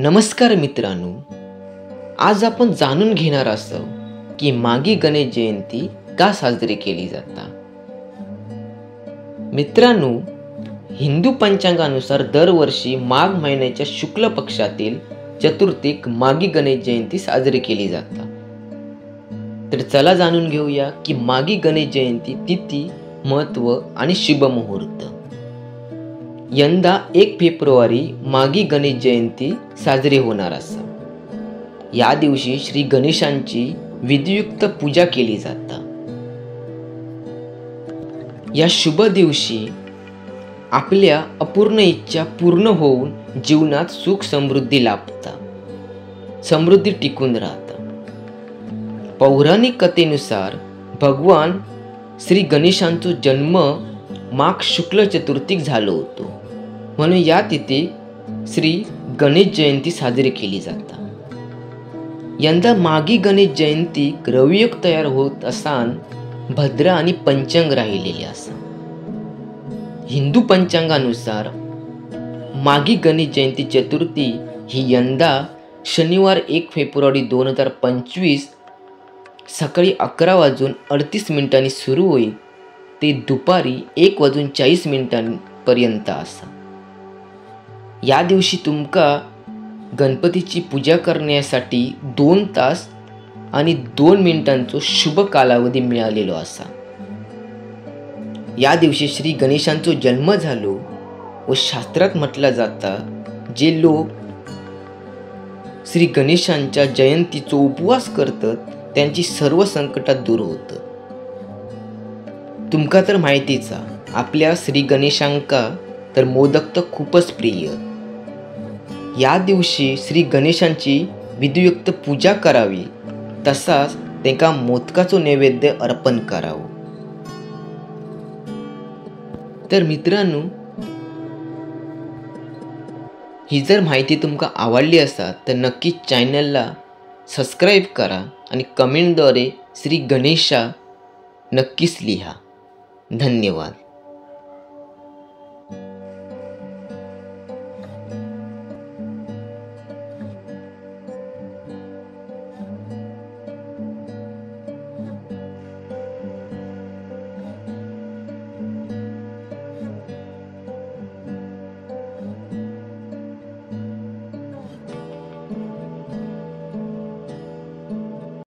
नमस्कार मित्रांनो, आज आपण जाणून घेणार आहोत की मागी गणेश जयंती का साजरी केली जाता। मित्रांनो, हिंदू पंचांगानुसार दरवर्षी माघ महिन्याच्या शुक्ल पक्षातील चतुर्थीक मागी गणेश जयंती साजरी केली जाता। तर चला जाणून घेऊया की मागी गणेश जयंती तिथी, महत्त्व आणि शुभ मुहूर्त। यंदा 1 फेब्रुवारी मागी गणेश जयंती साजरी होणार असा। या दिवशी श्री गणेशांची विधियुक्त पूजा केली जाता। या शुभ दिवशी आपल्या अपूर्ण इच्छा पूर्ण होऊन जीवनात सुख समृद्धी लाभता, समृद्धी टिकून राहता। पौराणिक कथेनुसार भगवान श्री गणेशांचा जन्म माघ शुक्ल चतुर्थीक झालो होतो, म्हणून या तिथी श्री गणेश जयंती साजरी केली जाता। यंदा मागी गणेश जयंती रवियोग तयार होत असान भद्र आणि पंचांग राहिलेले असा। हिंदू पंचांगानुसार मागी गणेश जयंती चतुर्थी ही यंदा शनिवार 1 फेब्रुवारी 2025 सकाळी 11:38 सुरू होईल ते दुपारी 1:40 पर्यंत असा। या दिवशी तुमका गणपतीची पूजा करण्यासाठी 2 तास आणि 2 मिनिटांचा शुभ कालावधी मिळालेला असा। या दिवशी श्री गणेशांचा जन्म झालो व शास्त्रात म्हटलं जाता जे लोक श्री गणेशांच्या जयंतीचा उपवास करतात त्यांची सर्व संकटात दूर होतात। तुमका तर माहितीच आपल्या श्री गणेशांका तर मोदक तर खूपच प्रिय। या दिवशी श्री गणेशांची विधियुक्त पूजा करावी, तसाच त्यांना मोदकाचो नैवेद्य अर्पण करावं। तर मित्रांनो, ही जर माहिती तुमका आवडली असा तर नक्की चॅनलला सबस्क्राईब करा आणि कमेंटद्वारे श्री गणेशा नक्कीच लिहा। धन्यवाद।